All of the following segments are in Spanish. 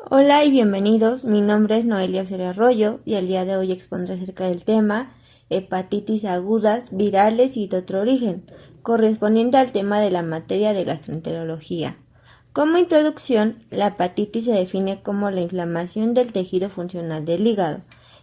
Hola y bienvenidos, mi nombre es Noelia Osorio Arroyo y el día de hoy expondré acerca del tema hepatitis agudas, virales y de otro origen, correspondiente al tema de la materia de gastroenterología. Como introducción, la hepatitis se define como la inflamación del tejido funcional del hígado,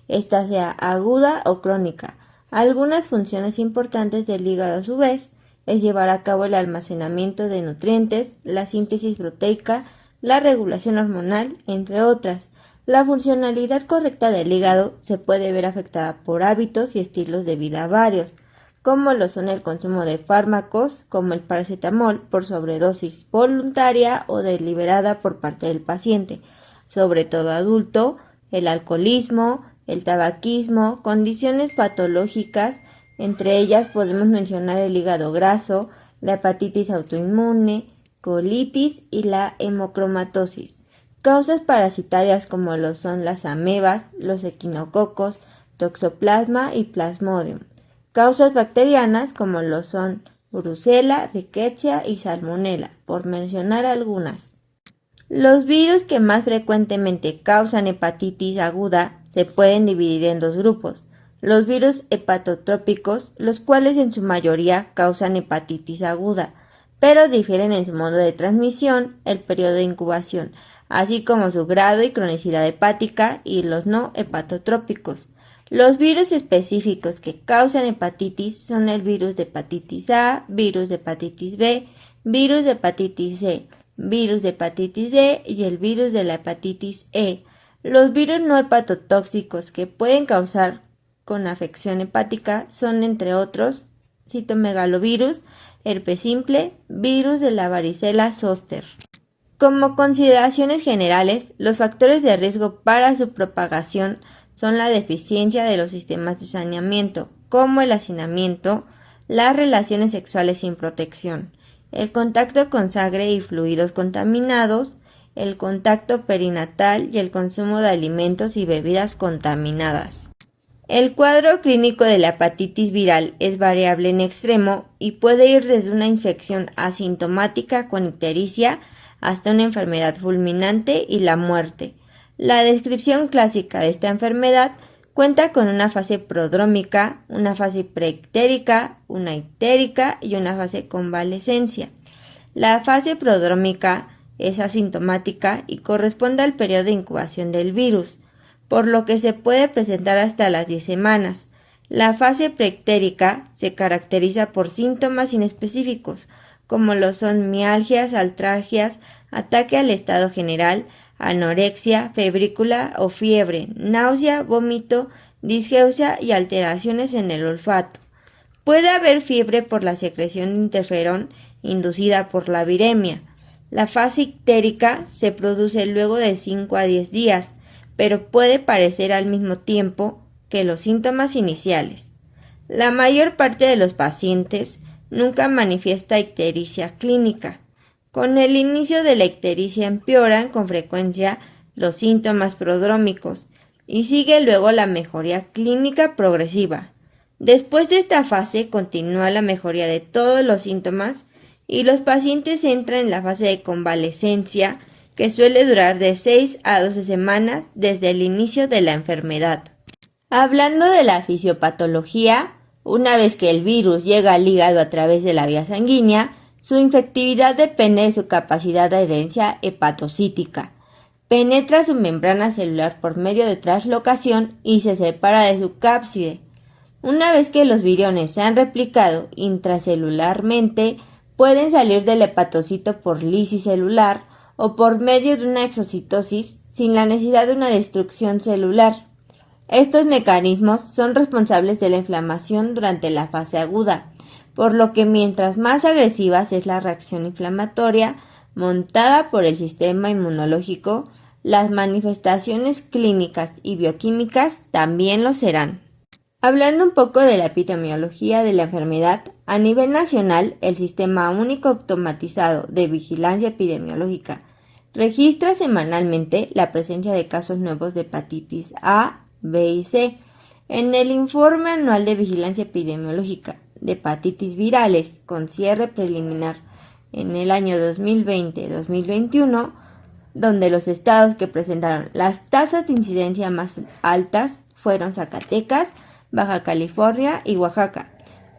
esta sea aguda o crónica. Algunas funciones importantes del hígado a su vez es llevar a cabo el almacenamiento de nutrientes, la síntesis proteica, la regulación hormonal, entre otras. La funcionalidad correcta del hígado se puede ver afectada por hábitos y estilos de vida varios, como lo son el consumo de fármacos, como el paracetamol por sobredosis voluntaria o deliberada por parte del paciente, sobre todo adulto, el alcoholismo, el tabaquismo, condiciones patológicas, entre ellas podemos mencionar el hígado graso, la hepatitis autoinmune, colitis y la hemocromatosis. Causas parasitarias como lo son las amebas, los equinococos, toxoplasma y plasmodium. Causas bacterianas como lo son Brucella, Rickettsia y Salmonella, por mencionar algunas. Los virus que más frecuentemente causan hepatitis aguda se pueden dividir en dos grupos. Los virus hepatotrópicos, los cuales en su mayoría causan hepatitis aguda, pero difieren en su modo de transmisión, el periodo de incubación, así como su grado y cronicidad hepática, y los no hepatotrópicos. Los virus específicos que causan hepatitis son el virus de hepatitis A, virus de hepatitis B, virus de hepatitis C, virus de hepatitis D y el virus de la hepatitis E. Los virus no hepatotóxicos que pueden causar con afección hepática son, entre otros, citomegalovirus, herpes simple, virus de la varicela zoster. Como consideraciones generales, los factores de riesgo para su propagación son la deficiencia de los sistemas de saneamiento, como el hacinamiento, las relaciones sexuales sin protección, el contacto con sangre y fluidos contaminados, el contacto perinatal y el consumo de alimentos y bebidas contaminadas. El cuadro clínico de la hepatitis viral es variable en extremo y puede ir desde una infección asintomática con ictericia hasta una enfermedad fulminante y la muerte. La descripción clásica de esta enfermedad cuenta con una fase prodrómica, una fase preictérica, una ictérica y una fase convalescencia. La fase prodrómica es asintomática y corresponde al periodo de incubación del virus, por lo que se puede presentar hasta las 10 semanas. La fase preictérica se caracteriza por síntomas inespecíficos, como lo son mialgias, artralgias, ataque al estado general, anorexia, febrícula o fiebre, náusea, vómito, disgeusia y alteraciones en el olfato. Puede haber fiebre por la secreción de interferón inducida por la viremia. La fase ictérica se produce luego de 5 a 10 días, pero puede parecer al mismo tiempo que los síntomas iniciales. La mayor parte de los pacientes nunca manifiesta ictericia clínica. Con el inicio de la ictericia empeoran con frecuencia los síntomas prodrómicos y sigue luego la mejoría clínica progresiva. Después de esta fase continúa la mejoría de todos los síntomas y los pacientes entran en la fase de convalescencia, que suele durar de 6 a 12 semanas desde el inicio de la enfermedad. Hablando de la fisiopatología, una vez que el virus llega al hígado a través de la vía sanguínea, su infectividad depende de su capacidad de adherencia hepatocítica. Penetra su membrana celular por medio de traslocación y se separa de su cápside. Una vez que los viriones se han replicado intracelularmente, pueden salir del hepatocito por lisis celular o por medio de una exocitosis sin la necesidad de una destrucción celular. Estos mecanismos son responsables de la inflamación durante la fase aguda, por lo que mientras más agresiva es la reacción inflamatoria montada por el sistema inmunológico, las manifestaciones clínicas y bioquímicas también lo serán. Hablando un poco de la epidemiología de la enfermedad, a nivel nacional, el Sistema Único Automatizado de Vigilancia Epidemiológica registra semanalmente la presencia de casos nuevos de hepatitis A, B y C. En el Informe Anual de Vigilancia Epidemiológica de Hepatitis Virales, con cierre preliminar en el año 2020-2021, donde los estados que presentaron las tasas de incidencia más altas fueron Zacatecas, Baja California y Oaxaca.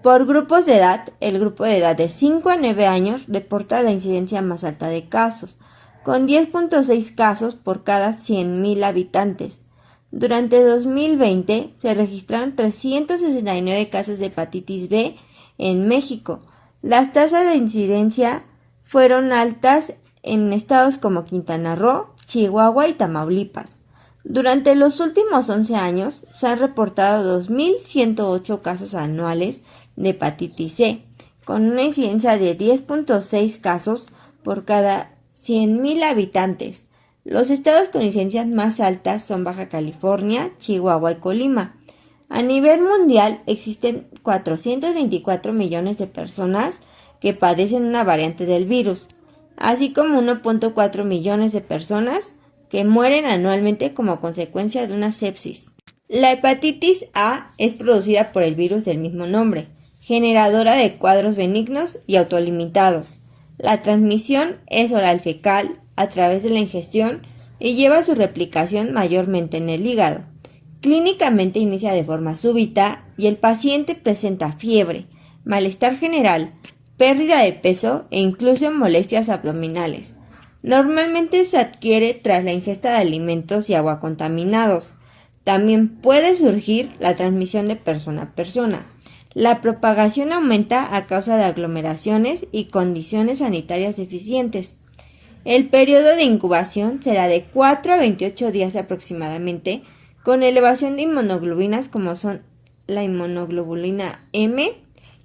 Por grupos de edad, el grupo de edad de 5 a 9 años reporta la incidencia más alta de casos, con 10.6 casos por cada 100.000 habitantes. Durante 2020 se registraron 369 casos de hepatitis B en México. Las tasas de incidencia fueron altas en estados como Quintana Roo, Chihuahua y Tamaulipas. Durante los últimos 11 años se han reportado 2.108 casos anuales de hepatitis C, con una incidencia de 10.6 casos por cada 100.000 habitantes. Los estados con incidencias más altas son Baja California, Chihuahua y Colima. A nivel mundial existen 424 millones de personas que padecen una variante del virus, así como 1.4 millones de personas que mueren anualmente como consecuencia de una sepsis. La hepatitis A es producida por el virus del mismo nombre, generadora de cuadros benignos y autolimitados. La transmisión es oral fecal a través de la ingestión y lleva su replicación mayormente en el hígado. Clínicamente inicia de forma súbita y el paciente presenta fiebre, malestar general, pérdida de peso e incluso molestias abdominales. Normalmente se adquiere tras la ingesta de alimentos y agua contaminados. También puede surgir la transmisión de persona a persona. La propagación aumenta a causa de aglomeraciones y condiciones sanitarias deficientes. El periodo de incubación será de 4 a 28 días aproximadamente, con elevación de inmunoglobulinas como son la inmunoglobulina M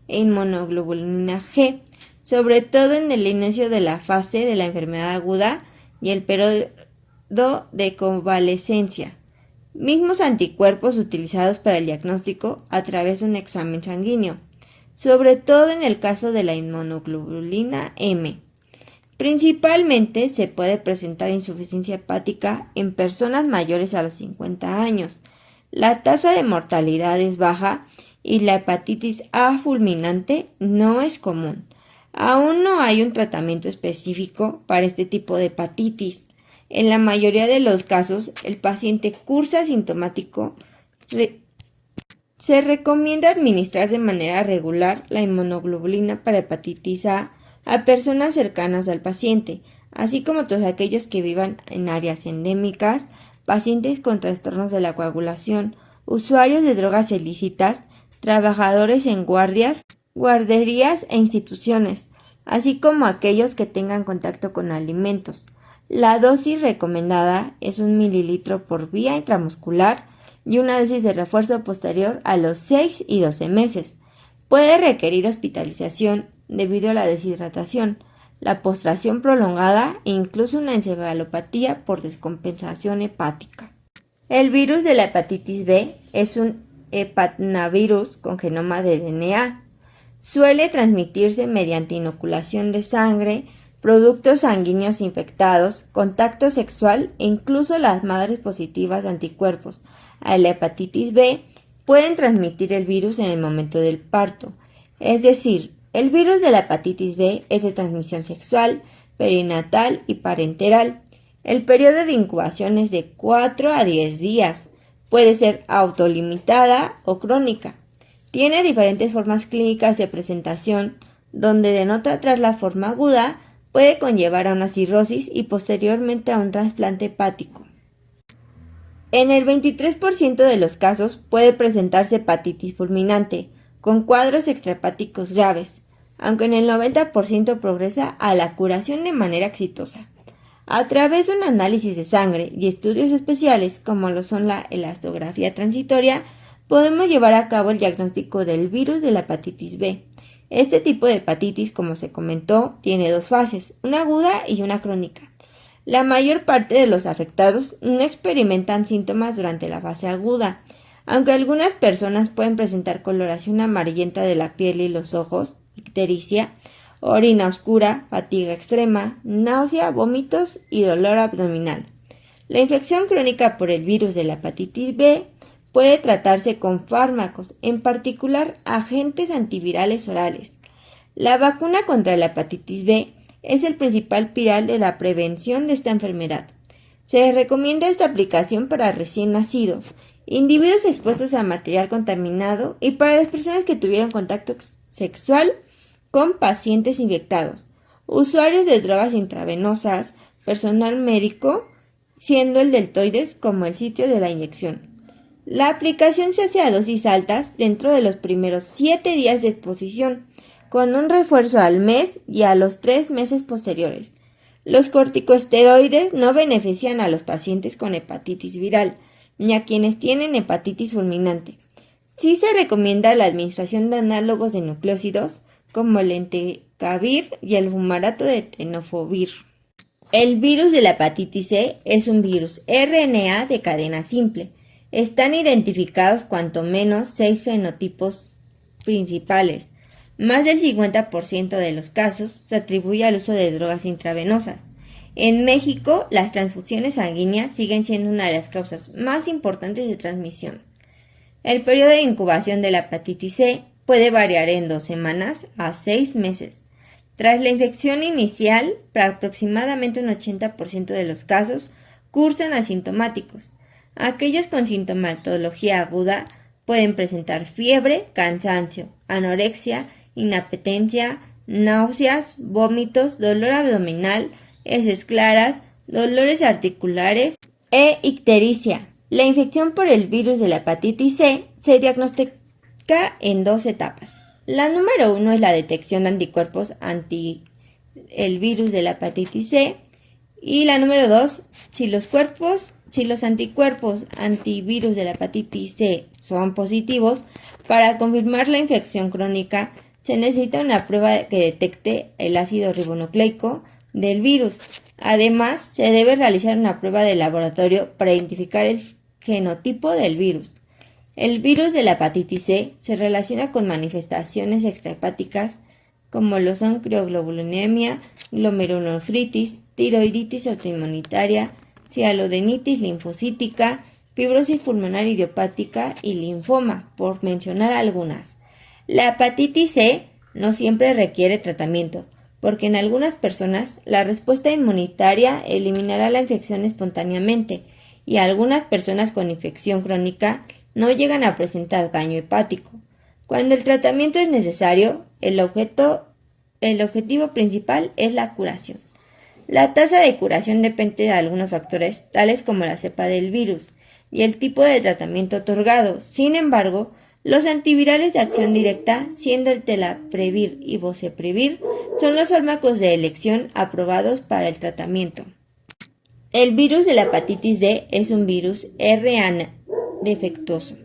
e inmunoglobulina G, sobre todo en el inicio de la fase de la enfermedad aguda y el periodo de convalecencia. Mismos anticuerpos utilizados para el diagnóstico a través de un examen sanguíneo, sobre todo en el caso de la inmunoglobulina M. Principalmente se puede presentar insuficiencia hepática en personas mayores a los 50 años. La tasa de mortalidad es baja y la hepatitis A fulminante no es común. Aún no hay un tratamiento específico para este tipo de hepatitis. En la mayoría de los casos, el paciente cursa asintomático. Se recomienda administrar de manera regular la inmunoglobulina para hepatitis A personas cercanas al paciente, así como todos aquellos que vivan en áreas endémicas, pacientes con trastornos de la coagulación, usuarios de drogas ilícitas, trabajadores en guarderías e instituciones, así como aquellos que tengan contacto con alimentos. La dosis recomendada es 1 mililitro por vía intramuscular y una dosis de refuerzo posterior a los 6 y 12 meses. Puede requerir hospitalización debido a la deshidratación, la postración prolongada e incluso una encefalopatía por descompensación hepática. El virus de la hepatitis B es un hepatnavirus con genoma de DNA. Suele transmitirse mediante inoculación de sangre, productos sanguíneos infectados, contacto sexual e incluso las madres positivas de anticuerpos a la hepatitis B pueden transmitir el virus en el momento del parto. Es decir, el virus de la hepatitis B es de transmisión sexual, perinatal y parenteral. El periodo de incubación es de 4 a 10 días. Puede ser autolimitada o crónica. Tiene diferentes formas clínicas de presentación, donde denota tras la forma aguda puede conllevar a una cirrosis y posteriormente a un trasplante hepático. En el 23% de los casos puede presentarse hepatitis fulminante, con cuadros extrahepáticos graves, aunque en el 90% progresa a la curación de manera exitosa. A través de un análisis de sangre y estudios especiales como lo son la elastografía transitoria, podemos llevar a cabo el diagnóstico del virus de la hepatitis B. Este tipo de hepatitis, como se comentó, tiene dos fases, una aguda y una crónica. La mayor parte de los afectados no experimentan síntomas durante la fase aguda, aunque algunas personas pueden presentar coloración amarillenta de la piel y los ojos, ictericia, orina oscura, fatiga extrema, náusea, vómitos y dolor abdominal. La infección crónica por el virus de la hepatitis B puede tratarse con fármacos, en particular agentes antivirales orales. La vacuna contra la hepatitis B es el principal pilar de la prevención de esta enfermedad. Se recomienda esta aplicación para recién nacidos, individuos expuestos a material contaminado y para las personas que tuvieron contacto sexual con pacientes infectados, usuarios de drogas intravenosas, personal médico, siendo el deltoides como el sitio de la inyección. La aplicación se hace a dosis altas dentro de los primeros 7 días de exposición, con un refuerzo al mes y a los 3 meses posteriores. Los corticosteroides no benefician a los pacientes con hepatitis viral, ni a quienes tienen hepatitis fulminante. Sí se recomienda la administración de análogos de nucleósidos, como el entecavir y el fumarato de tenofovir. El virus de la hepatitis C es un virus RNA de cadena simple. Están identificados cuanto menos 6 fenotipos principales. Más del 50% de los casos se atribuye al uso de drogas intravenosas. En México, las transfusiones sanguíneas siguen siendo una de las causas más importantes de transmisión. El periodo de incubación de la hepatitis C puede variar en 2 semanas a 6 meses. Tras la infección inicial, aproximadamente un 80% de los casos cursan asintomáticos. Aquellos con sintomatología aguda pueden presentar fiebre, cansancio, anorexia, inapetencia, náuseas, vómitos, dolor abdominal, heces claras, dolores articulares e ictericia. La infección por el virus de la hepatitis C se diagnostica en 2 etapas. La número 1 es la detección de anticuerpos anti el virus de la hepatitis C y la número 2, si los anticuerpos antivirus de la hepatitis C son positivos, para confirmar la infección crónica se necesita una prueba que detecte el ácido ribonucleico del virus. Además, se debe realizar una prueba de laboratorio para identificar el genotipo del virus. El virus de la hepatitis C se relaciona con manifestaciones extrahepáticas como lo son crioglobulinemia, glomerulonefritis, tiroiditis autoinmunitaria, cialodenitis linfocítica, fibrosis pulmonar idiopática y linfoma, por mencionar algunas. La hepatitis C no siempre requiere tratamiento, porque en algunas personas la respuesta inmunitaria eliminará la infección espontáneamente y algunas personas con infección crónica no llegan a presentar daño hepático. Cuando el tratamiento es necesario, el objetivo principal es la curación. La tasa de curación depende de algunos factores, tales como la cepa del virus y el tipo de tratamiento otorgado. Sin embargo, los antivirales de acción directa, siendo el telaprevir y boceprevir, son los fármacos de elección aprobados para el tratamiento. El virus de la hepatitis D es un virus RNA defectuoso,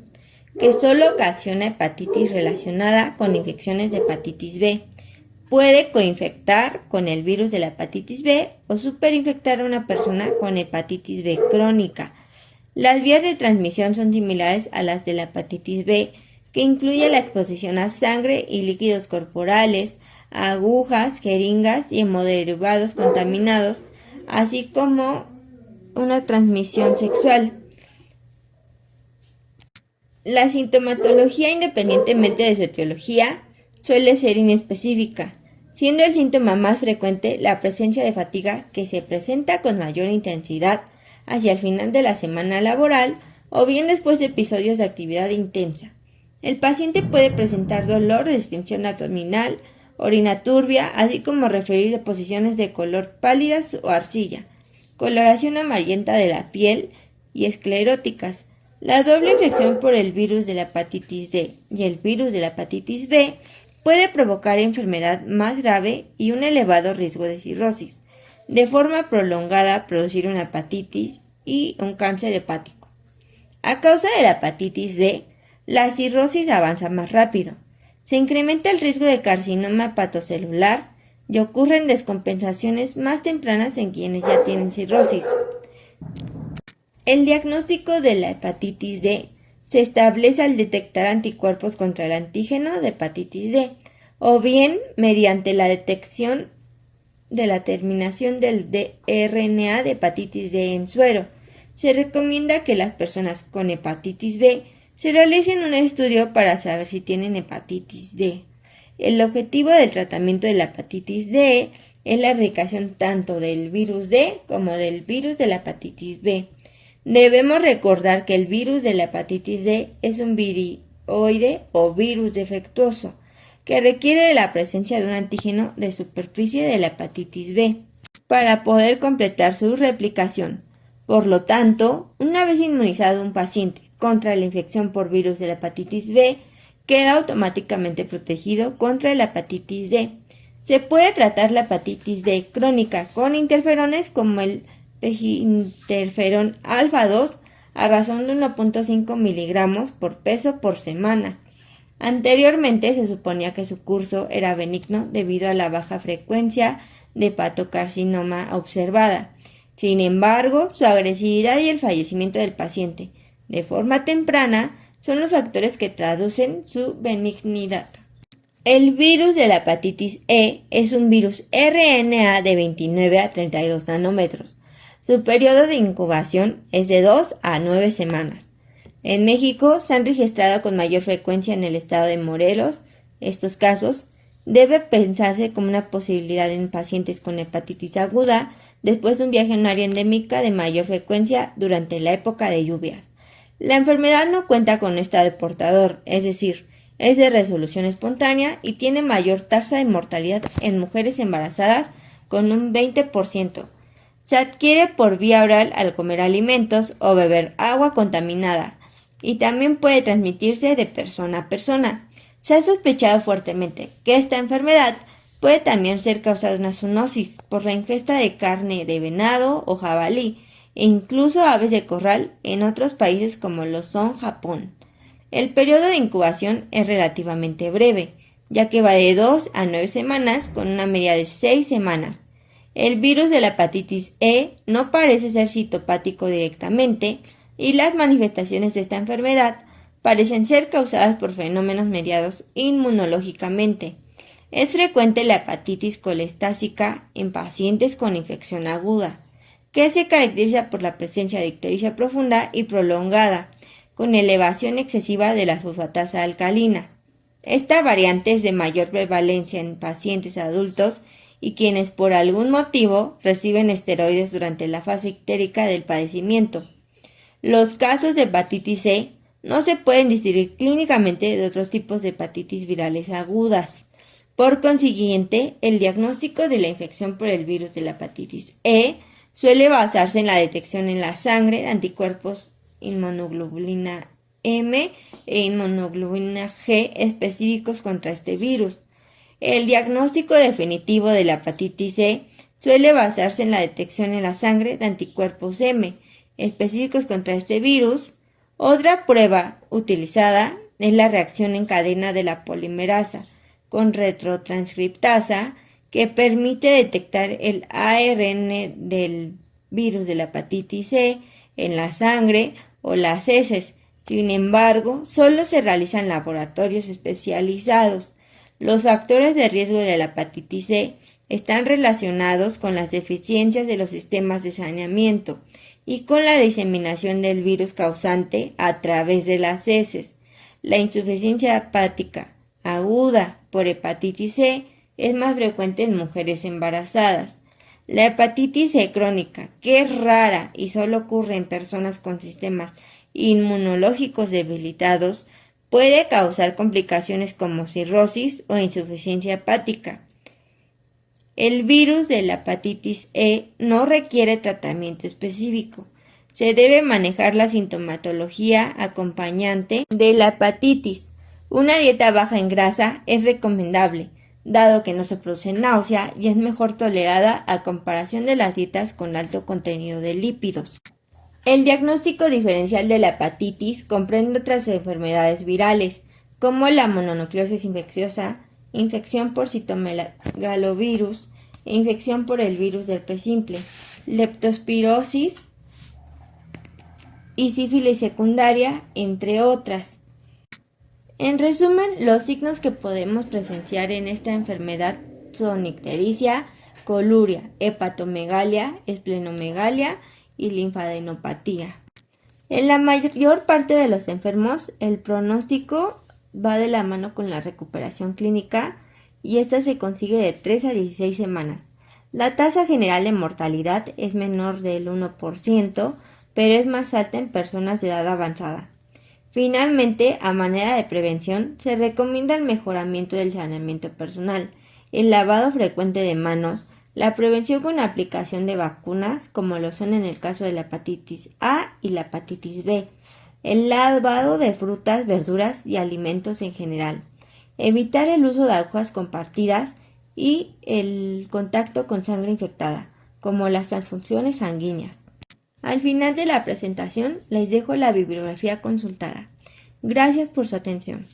que solo ocasiona hepatitis relacionada con infecciones de hepatitis B. Puede coinfectar con el virus de la hepatitis B o superinfectar a una persona con hepatitis B crónica. Las vías de transmisión son similares a las de la hepatitis B, que incluye la exposición a sangre y líquidos corporales, a agujas, jeringas y hemoderivados contaminados, así como una transmisión sexual. La sintomatología, independientemente de su etiología, suele ser inespecífica, siendo el síntoma más frecuente la presencia de fatiga que se presenta con mayor intensidad hacia el final de la semana laboral o bien después de episodios de actividad intensa. El paciente puede presentar dolor o distensión abdominal, orina turbia, así como referir deposiciones de color pálidas o arcilla, coloración amarillenta de la piel y escleróticas. La doble infección por el virus de la hepatitis D y el virus de la hepatitis B puede provocar enfermedad más grave y un elevado riesgo de cirrosis, de forma prolongada producir una hepatitis y un cáncer hepático. A causa de la hepatitis D, la cirrosis avanza más rápido, se incrementa el riesgo de carcinoma hepatocelular y ocurren descompensaciones más tempranas en quienes ya tienen cirrosis. El diagnóstico de la hepatitis D se establece al detectar anticuerpos contra el antígeno de hepatitis D, o bien mediante la detección de la terminación del RNA de hepatitis D en suero. Se recomienda que las personas con hepatitis B se realicen un estudio para saber si tienen hepatitis D. El objetivo del tratamiento de la hepatitis D es la erradicación tanto del virus D como del virus de la hepatitis B. Debemos recordar que el virus de la hepatitis D es un virioide o virus defectuoso que requiere de la presencia de un antígeno de superficie de la hepatitis B para poder completar su replicación. Por lo tanto, una vez inmunizado un paciente contra la infección por virus de la hepatitis B, queda automáticamente protegido contra la hepatitis D. Se puede tratar la hepatitis D crónica con interferones como el interferón alfa 2 a razón de 1.5 miligramos por peso por semana. Anteriormente se suponía que su curso era benigno debido a la baja frecuencia de hepatocarcinoma observada. Sin embargo, su agresividad y el fallecimiento del paciente de forma temprana son los factores que traducen su benignidad. El virus de la hepatitis E es un virus RNA de 29 a 32 nanómetros. Su periodo de incubación es de 2 a 9 semanas. En México se han registrado con mayor frecuencia en el estado de Morelos. Estos casos debe pensarse como una posibilidad en pacientes con hepatitis aguda después de un viaje a un área endémica de mayor frecuencia durante la época de lluvias. La enfermedad no cuenta con estado de portador, es decir, es de resolución espontánea y tiene mayor tasa de mortalidad en mujeres embarazadas con un 20%. Se adquiere por vía oral al comer alimentos o beber agua contaminada y también puede transmitirse de persona a persona. Se ha sospechado fuertemente que esta enfermedad puede también ser causada de una zoonosis por la ingesta de carne de venado o jabalí e incluso aves de corral en otros países como lo son Japón. El periodo de incubación es relativamente breve, ya que va de 2 a 9 semanas con una media de 6 semanas. El virus de la hepatitis E no parece ser citopático directamente y las manifestaciones de esta enfermedad parecen ser causadas por fenómenos mediados inmunológicamente. Es frecuente la hepatitis colestásica en pacientes con infección aguda, que se caracteriza por la presencia de ictericia profunda y prolongada, con elevación excesiva de la fosfatasa alcalina. Esta variante es de mayor prevalencia en pacientes adultos y quienes por algún motivo reciben esteroides durante la fase ictérica del padecimiento. Los casos de hepatitis C no se pueden distinguir clínicamente de otros tipos de hepatitis virales agudas. Por consiguiente, el diagnóstico de la infección por el virus de la hepatitis E suele basarse en la detección en la sangre de anticuerpos inmunoglobulina M e inmunoglobulina G específicos contra este virus. El diagnóstico definitivo de la hepatitis C suele basarse en la detección en la sangre de anticuerpos M específicos contra este virus. Otra prueba utilizada es la reacción en cadena de la polimerasa con retrotranscriptasa que permite detectar el ARN del virus de la hepatitis C en la sangre o las heces. Sin embargo, solo se realizan laboratorios especializados. Los factores de riesgo de la hepatitis C están relacionados con las deficiencias de los sistemas de saneamiento y con la diseminación del virus causante a través de las heces. La insuficiencia hepática aguda por hepatitis C es más frecuente en mujeres embarazadas. La hepatitis C crónica, que es rara y solo ocurre en personas con sistemas inmunológicos debilitados, puede causar complicaciones como cirrosis o insuficiencia hepática. El virus de la hepatitis E no requiere tratamiento específico. Se debe manejar la sintomatología acompañante de la hepatitis. Una dieta baja en grasa es recomendable, dado que no se produce náusea y es mejor tolerada a comparación de las dietas con alto contenido de lípidos. El diagnóstico diferencial de la hepatitis comprende otras enfermedades virales, como la mononucleosis infecciosa, infección por citomegalovirus, infección por el virus del herpes simple, leptospirosis y sífilis secundaria, entre otras. En resumen, los signos que podemos presenciar en esta enfermedad son ictericia, coluria, hepatomegalia, esplenomegalia y linfadenopatía. En la mayor parte de los enfermos, el pronóstico va de la mano con la recuperación clínica y esta se consigue de 3 a 16 semanas. La tasa general de mortalidad es menor del 1%, pero es más alta en personas de edad avanzada. Finalmente, a manera de prevención, se recomienda el mejoramiento del saneamiento personal, el lavado frecuente de manos, la prevención con aplicación de vacunas, como lo son en el caso de la hepatitis A y la hepatitis B, el lavado de frutas, verduras y alimentos en general, evitar el uso de agujas compartidas y el contacto con sangre infectada, como las transfusiones sanguíneas. Al final de la presentación les dejo la bibliografía consultada. Gracias por su atención.